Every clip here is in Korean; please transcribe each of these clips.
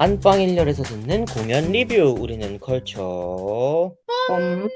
안방 1열에서 듣는 공연 리뷰 우리는 컬처. 음,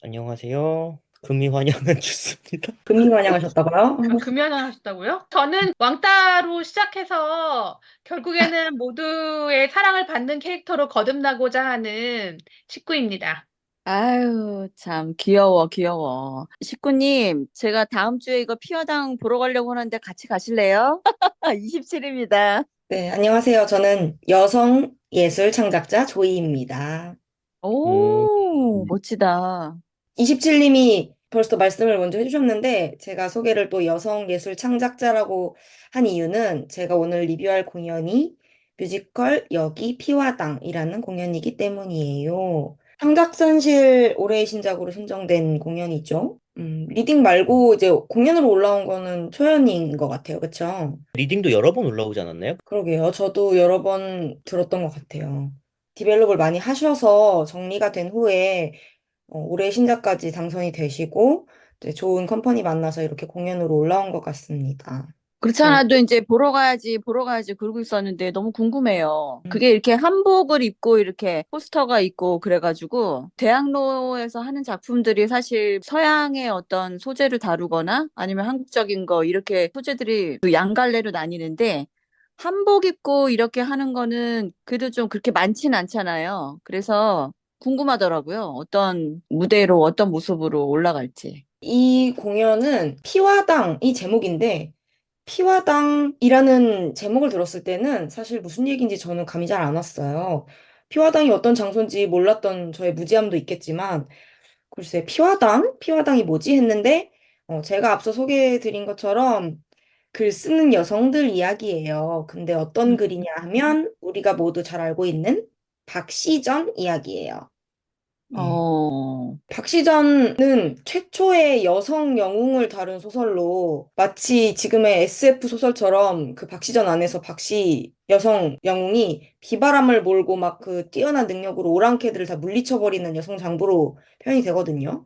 안녕하세요. 금이 환영은 주스입니다. 금이 환영하셨다고요? 금연하셨다고요? 저는 왕따로 시작해서 결국에는 모두의 사랑을 받는 캐릭터로 거듭나고자 하는 식구입니다. 아유, 참, 귀여워, 귀여워. 식구님, 제가 다음 주에 이거 피어당 보러 가려고 하는데 같이 가실래요? 27입니다. 네, 안녕하세요. 저는 여성 예술 창작자 조이입니다. 음, 오, 멋지다. 27님이 벌써 말씀을 먼저 해주셨는데, 제가 소개를 또 여성 예술 창작자라고 한 이유는 제가 오늘 리뷰할 공연이 뮤지컬 여기 피와 당이라는 공연이기 때문이에요. 창작산실 올해의 신작으로 선정된 공연이죠. 리딩 말고 이제 공연으로 올라온 거는 초연인 것 같아요. 그쵸? 리딩도 여러 번 올라오지 않았나요? 그러게요. 저도 여러 번 들었던 것 같아요. 디벨롭을 많이 하셔서 정리가 된 후에 올해 신작까지 당선이 되시고 이제 좋은 컴퍼니 만나서 이렇게 공연으로 올라온 것 같습니다. 그렇지 네. 않아도 이제 보러 가야지 그러고 있었는데 너무 궁금해요. 음, 그게 이렇게 한복을 입고 이렇게 포스터가 있고 그래가지고 대학로에서 하는 작품들이 사실 서양의 어떤 소재를 다루거나 아니면 한국적인 거 이렇게 소재들이 그 양갈래로 나뉘는데 한복 입고 이렇게 하는 거는 그래도 좀 그렇게 많진 않잖아요. 그래서 궁금하더라고요. 어떤 무대로 어떤 모습으로 올라갈지. 이 공연은 피와당이 제목인데 피와당이라는 제목을 들었을 때는 사실 무슨 얘기인지 저는 감이 잘 안 왔어요. 피와당이 어떤 장소인지 몰랐던 저의 무지함도 있겠지만 글쎄, 피화당? 피화당이 뭐지? 했는데, 제가 앞서 소개해드린 것처럼 글 쓰는 여성들 이야기예요. 근데 어떤 글이냐 하면, 우리가 모두 잘 알고 있는 박시전 이야기예요. 예. 어, 박시전은 최초의 여성 영웅을 다룬 소설로 마치 지금의 SF 소설처럼 그 박시전 안에서 박씨 여성 영웅이 비바람을 몰고 막 그 뛰어난 능력으로 오랑캐들을 다 물리쳐버리는 여성 장부로 표현이 되거든요.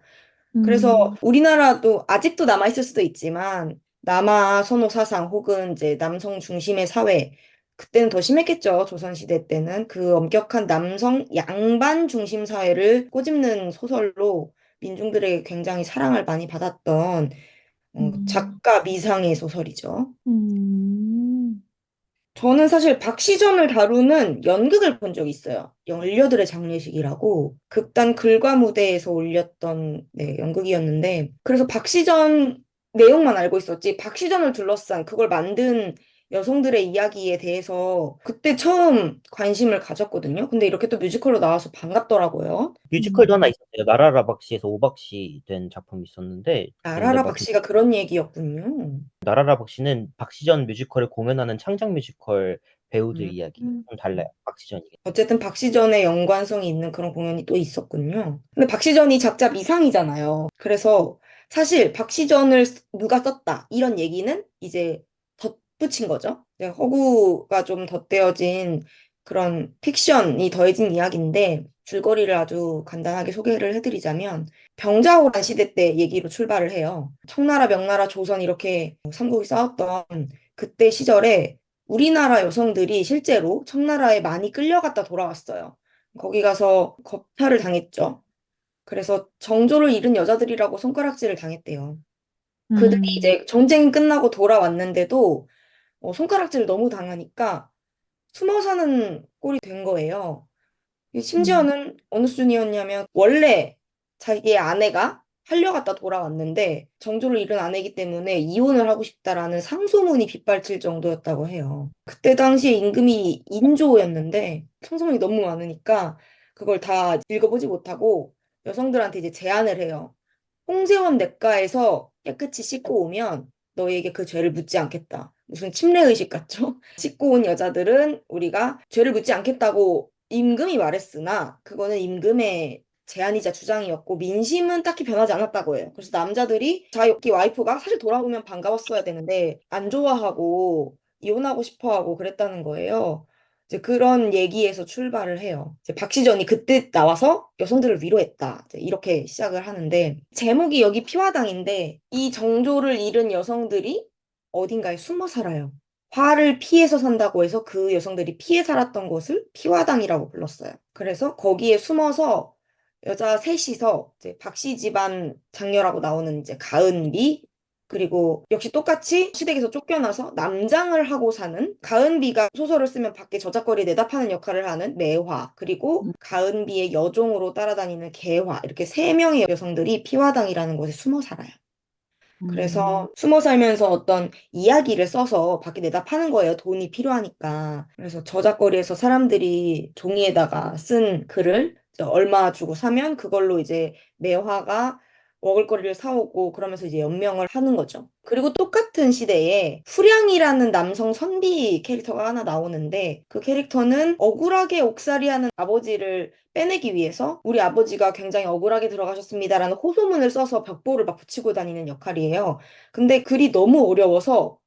그래서 음, 우리나라도 아직도 남아있을 수도 있지만 남아 선호 사상 혹은 이제 남성 중심의 사회 그때는 더 심했겠죠. 조선시대 때는 그 엄격한 남성 양반 중심 사회를 꼬집는 소설로 민중들에게 굉장히 사랑을 많이 받았던 음. 작가 미상의 소설이죠. 음, 저는 사실 박시전을 다루는 연극을 본 적이 있어요. 열려들의 장례식이라고 극단 글과 무대에서 올렸던 네, 연극이었는데 그래서 박시전 내용만 알고 있었지 박시전을 둘러싼 그걸 만든 여성들의 이야기에 대해서 그때 처음 관심을 가졌거든요. 근데 이렇게 또 뮤지컬로 나와서 반갑더라고요. 뮤지컬도 하나 음, 있었어요. 나라라 박씨에서 오박씨 된 작품이 있었는데, 근데 나라라 박씨가 그런 얘기였군요. 나라라 박씨는 박시전 뮤지컬을 공연하는 창작 뮤지컬 배우들 음. 이야기. 좀 달라요. 박시전이게. 어쨌든 박시전에 연관성이 있는 그런 공연이 또 있었군요. 근데 박시전이 작자 미상이잖아요. 그래서 사실 박시전을 누가 썼다 이런 얘기는 이제 덧붙인 거죠. 이제 허구가 좀 덧대어진 그런 픽션이 더해진 이야기인데 줄거리를 아주 간단하게 소개를 해드리자면 병자호란 시대 때 얘기로 출발을 해요. 청나라, 명나라, 조선 이렇게 삼국이 싸웠던 그때 시절에 우리나라 여성들이 실제로 청나라에 많이 끌려갔다 돌아왔어요. 거기 가서 겁탈을 당했죠. 그래서 정조를 잃은 여자들이라고 손가락질을 당했대요. 그들이 음, 이제 전쟁이 끝나고 돌아왔는데도 손가락질을 너무 당하니까 숨어 사는 꼴이 된 거예요. 음, 심지어는 어느 수준이었냐면 원래 자기의 아내가 팔려갔다 돌아왔는데 정조를 잃은 아내이기 때문에 이혼을 하고 싶다라는 상소문이 빗발칠 정도였다고 해요. 그때 당시에 임금이 인조였는데 상소문이 너무 많으니까 그걸 다 읽어보지 못하고 여성들한테 이제 제안을 해요. 홍제원 냇가에서 깨끗이 씻고 오면 너에게 그 죄를 묻지 않겠다. 무슨 침례의식 같죠? 씻고 온 여자들은 우리가 죄를 묻지 않겠다고 임금이 말했으나 그거는 임금의 제안이자 주장이었고 민심은 딱히 변하지 않았다고 해요. 그래서 남자들이 자기 와이프가 사실 돌아오면 반가웠어야 되는데 안 좋아하고 이혼하고 싶어 하고 그랬다는 거예요. 이제 그런 얘기에서 출발을 해요. 이제 박시전이 그때 나와서 여성들을 위로했다. 이제 이렇게 시작을 하는데 제목이 여기 피화당인데 이 정조를 잃은 여성들이 어딘가에 숨어 살아요. 화를 피해서 산다고 해서 그 여성들이 피해 살았던 곳을 피화당이라고 불렀어요. 그래서 거기에 숨어서 여자 셋이서 이제 박씨 집안 장녀라고 나오는 이제 가은비, 그리고 역시 똑같이 시댁에서 쫓겨나서 남장을 하고 사는 가은비가 소설을 쓰면 밖에 저작거리에 내다 파는 역할을 하는 매화, 그리고 가은비의 여종으로 따라다니는 개화, 이렇게 세 명의 여성들이 피화당이라는 곳에 숨어 살아요. 그래서 숨어 살면서 어떤 이야기를 써서 밖에 내다 파는 거예요. 돈이 필요하니까. 그래서 저작거리에서 사람들이 종이에다가 쓴 글을 이제 얼마 주고 사면 그걸로 이제 매화가 먹을거리를 사오고 그러면서 이제 연명을 하는 거죠. 그리고 똑같은 시대에 후량이라는 남성 선비 캐릭터가 하나 나오는데 그 캐릭터는 억울하게 옥살이하는 아버지를 빼내기 위해서 우리 아버지가 굉장히 억울하게 들어가셨습니다라는 호소문을 써서 벽보를 막 붙이고 다니는 역할이에요. 근데 글이 너무 어려워서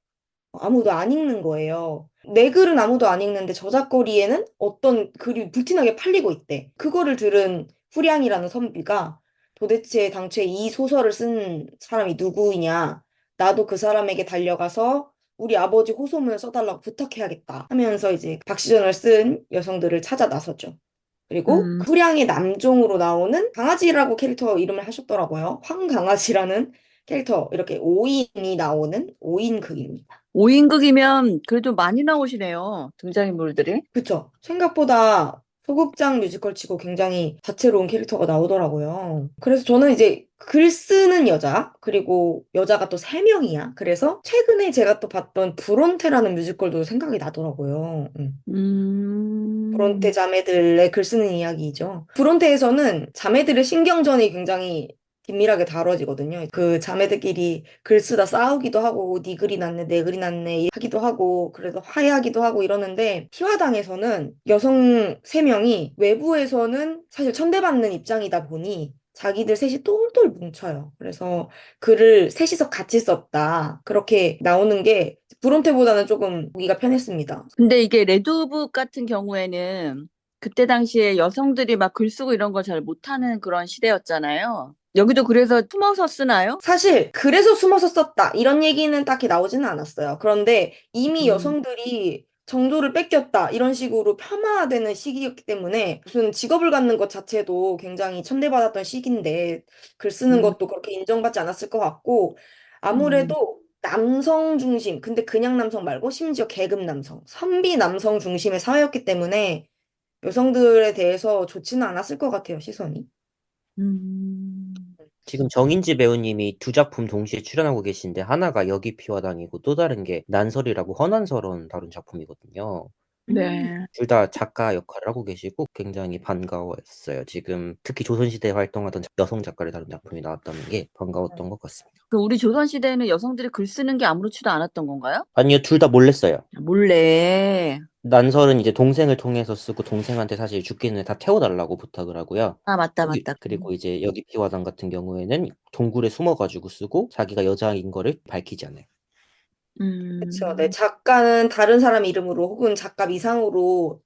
아무도 안 읽는 거예요. 내 글은 아무도 안 읽는데 저작거리에는 어떤 글이 불티나게 팔리고 있대. 그거를 들은 후량이라는 선비가 도대체 당초에 이 소설을 쓴 사람이 누구이냐? 나도 그 사람에게 달려가서 우리 아버지 호소문을 써달라고 부탁해야겠다 하면서 이제 박시전을 쓴 여성들을 찾아 나섰죠. 그리고 음, 그 후량의 남종으로 나오는 강아지라고 캐릭터 이름을 하셨더라고요. 황강아지라는 캐릭터, 이렇게 5인이 나오는 5인극입니다. 5인극이면 그래도 많이 나오시네요. 등장인물들이. 그쵸? 생각보다 소극장 뮤지컬 치고 굉장히 다채로운 캐릭터가 나오더라고요. 그래서 저는 이제 글 쓰는 여자, 그리고 여자가 또 3명이야. 그래서 최근에 제가 또 봤던 브론테라는 뮤지컬도 생각이 나더라고요. 브론테 음, 자매들의 글 쓰는 이야기이죠. 브론테에서는 자매들의 신경전이 굉장히 긴밀하게 다뤄지거든요. 그 자매들끼리 글 쓰다 싸우기도 하고 네 글이 낫네 내 글이 낫네 하기도 하고 그래서 화해하기도 하고 이러는데 희화당에서는 여성 3명이 외부에서는 사실 천대받는 입장이다 보니 자기들 셋이 똘똘 뭉쳐요. 그래서 글을 셋이서 같이 썼다. 그렇게 나오는 게 브론테보다는 조금 보기가 편했습니다. 근데 이게 레드북 같은 경우에는 그때 당시에 여성들이 막 글 쓰고 이런 걸 잘 못하는 그런 시대였잖아요. 여기도 그래서 숨어서 쓰나요? 사실 그래서 숨어서 썼다 이런 얘기는 딱히 나오지는 않았어요. 그런데 이미 음, 여성들이 정조를 뺏겼다 이런 식으로 폄하되는 시기였기 때문에 무슨 직업을 갖는 것 자체도 굉장히 천대받았던 시기인데 글 쓰는 음, 것도 그렇게 인정받지 않았을 것 같고 음, 아무래도 남성 중심, 근데 그냥 남성 말고 심지어 계급 남성, 선비 남성 중심의 사회였기 때문에 여성들에 대해서 좋지는 않았을 것 같아요, 시선이. 음. 지금 정인지 배우님이 두 작품 동시에 출연하고 계신데 하나가 여기 피화당이고 또 다른 게 난설이라고 허난설원 다룬 작품이거든요. 네. 둘 다 작가 역할을 하고 계시고 굉장히 반가웠어요. 지금 특히 조선시대에 활동하던 여성 작가를 다룬 작품이 나왔다는 게 반가웠던 것 같습니다. 그 우리 조선시대에는 여성들이 글 쓰는 게 아무렇지도 않았던 건가요? 아니요, 둘 다 몰래 써요. 몰래. 난설은 이제 동생을 통해서 쓰고 동생한테 사실 죽기 전에 다 태워달라고 부탁을 하고요. 아, 맞다, 맞다. 그리고 이제 여기 피화당 같은 경우에는 동굴에 숨어가지고 쓰고 자기가 여자인 거를 밝히지 않아요. 그렇죠. 네, 음, 작가는 다른 사람 이름으로 혹은 작가 미상으로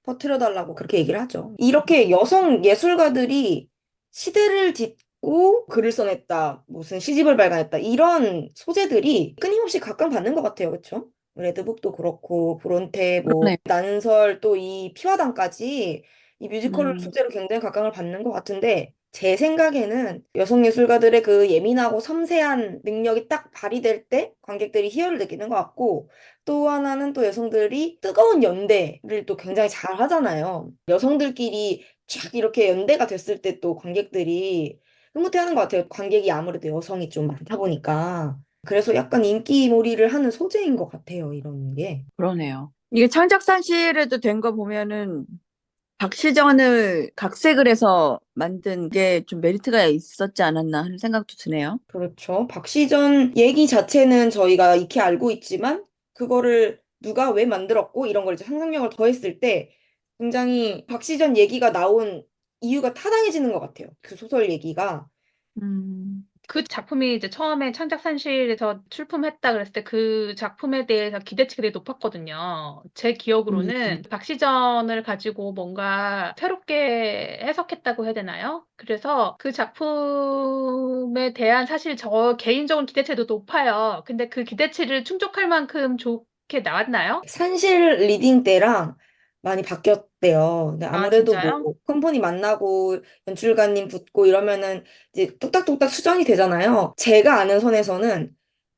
퍼뜨려달라고 그렇게 얘기를 하죠. 이렇게 여성 예술가들이 시대를 딛고 글을 써냈다, 무슨 시집을 발간했다, 이런 소재들이 끊임없이 각광받는 것 같아요. 그렇죠? 레드북도 그렇고, 브론테, 뭐, 그러네. 난설, 또 이 피화당까지 이 뮤지컬 음, 소재로 굉장히 각광을 받는 것 같은데, 제 생각에는 여성 예술가들의 그 예민하고 섬세한 능력이 딱 발휘될 때 관객들이 희열을 느끼는 것 같고, 또 하나는 또 여성들이 뜨거운 연대를 또 굉장히 잘 하잖아요. 여성들끼리 쫙 이렇게 연대가 됐을 때 또 관객들이 흐뭇해하는 것 같아요. 관객이 아무래도 여성이 좀 많다 보니까. 그래서 약간 인기몰이를 하는 소재인 것 같아요, 이런 게. 그러네요. 이게 창작산실에도 된 거 보면은 박시전을 각색을 해서 만든 게 좀 메리트가 있었지 않았나 하는 생각도 드네요. 그렇죠. 박시전 얘기 자체는 저희가 익히 알고 있지만, 그거를 누가 왜 만들었고, 이런 걸 이제 상상력을 더했을 때, 굉장히 박시전 얘기가 나온 이유가 타당해지는 것 같아요. 그 소설 얘기가. 음, 그 작품이 이제 처음에 창작산실에서 출품했다 그랬을 때 그 작품에 대해서 기대치가 되게 높았거든요. 제 기억으로는 박시전을 가지고 뭔가 새롭게 해석했다고 해야 되나요? 그래서 그 작품에 대한 사실 저 개인적인 기대치도 높아요. 근데 그 기대치를 충족할 만큼 좋게 이렇게 나왔나요? 산실 리딩 때랑 많이 바뀌었대요. 근데 아, 아무래도 진짜요? 뭐 컴퍼니 만나고 연출가님 붙고 이러면은 이제 뚝딱뚝딱 수정이 되잖아요. 제가 아는 선에서는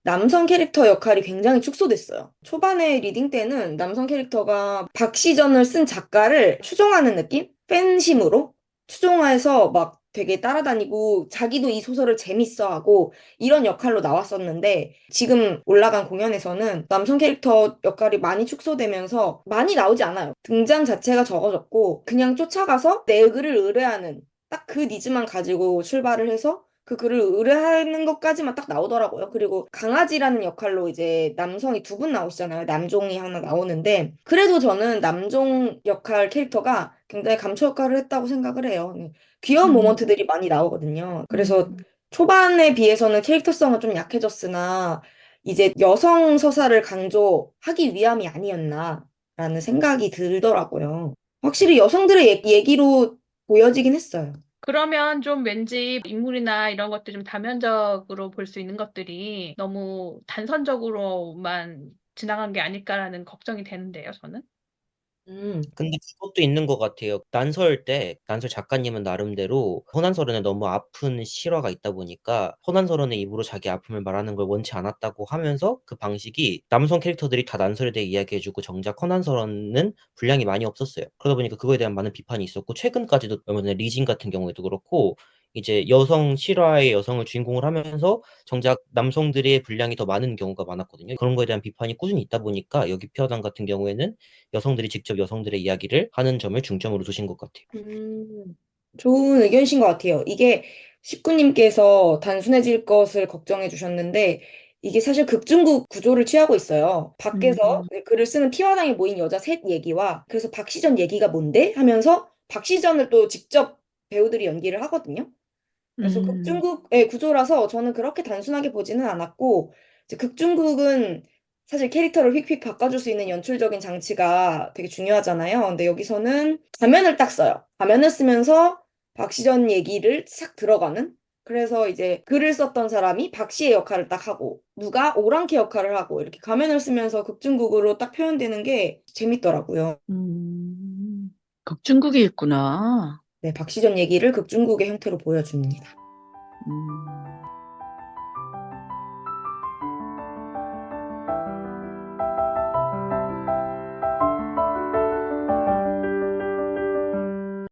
남성 캐릭터 역할이 굉장히 축소됐어요. 초반에 리딩 때는 남성 캐릭터가 박시전을 쓴 작가를 추종하는 느낌? 팬심으로 추종해서 막 되게 따라다니고 자기도 이 소설을 재밌어하고 이런 역할로 나왔었는데 지금 올라간 공연에서는 남성 캐릭터 역할이 많이 축소되면서 많이 나오지 않아요. 등장 자체가 적어졌고 그냥 쫓아가서 내 글을 의뢰하는 딱 그 니즈만 가지고 출발을 해서 그 글을 의뢰하는 것까지만 딱 나오더라고요. 그리고 강아지라는 역할로 이제 남성이 두 분 나오시잖아요. 남종이 하나 나오는데 그래도 저는 남종 역할 캐릭터가 굉장히 감초 역할을 했다고 생각을 해요. 귀여운 음, 모먼트들이 많이 나오거든요. 그래서 음. 초반에 비해서는 캐릭터성은 좀 약해졌으나 이제 여성 서사를 강조하기 위함이 아니었나라는 생각이 들더라고요. 확실히 여성들의 얘기로 보여지긴 했어요. 그러면 좀 왠지 인물이나 이런 것들 좀 다면적으로 볼 수 있는 것들이 너무 단선적으로만 지나간 게 아닐까라는 걱정이 되는데요, 저는. 근데 그것도 있는 것 같아요. 난설 작가님은 나름대로 허난설원에 너무 아픈 실화가 있다 보니까 허난설원의 입으로 자기 아픔을 말하는 걸 원치 않았다고 하면서 그 방식이 남성 캐릭터들이 다 난설에 대해 이야기해주고 정작 허난설원은 분량이 많이 없었어요. 그러다 보니까 그거에 대한 많은 비판이 있었고 최근까지도 얼마 전에 리진 같은 경우에도 그렇고 이제 여성 실화의 여성을 주인공을 하면서 정작 남성들의 분량이 더 많은 경우가 많았거든요. 그런 거에 대한 비판이 꾸준히 있다 보니까 여기 피어난 같은 경우에는 여성들이 직접 여성들의 이야기를 하는 점을 중점으로 두신 것 같아요. 좋은 의견이신 것 같아요. 이게 식구님께서 단순해질 것을 걱정해 주셨는데, 이게 사실 극중국 구조를 취하고 있어요. 밖에서 음, 글을 쓰는 피화당에 모인 여자 셋 얘기와, 그래서 박시전 얘기가 뭔데? 하면서 박시전을 또 직접 배우들이 연기를 하거든요. 그래서 음, 극중국의 구조라서 저는 그렇게 단순하게 보지는 않았고, 이제 극중국은 사실 캐릭터를 휙휙 바꿔줄 수 있는 연출적인 장치가 되게 중요하잖아요. 근데 여기서는 가면을 딱 써요. 가면을 쓰면서 박시전 얘기를 싹 들어가는? 그래서 이제 글을 썼던 사람이 박씨의 역할을 딱 하고, 누가 오랑캐 역할을 하고, 이렇게 가면을 쓰면서 극중국으로 딱 표현되는 게 재밌더라고요. 극중국이 있구나. 네, 박시전 얘기를 극중국의 형태로 보여줍니다. 음.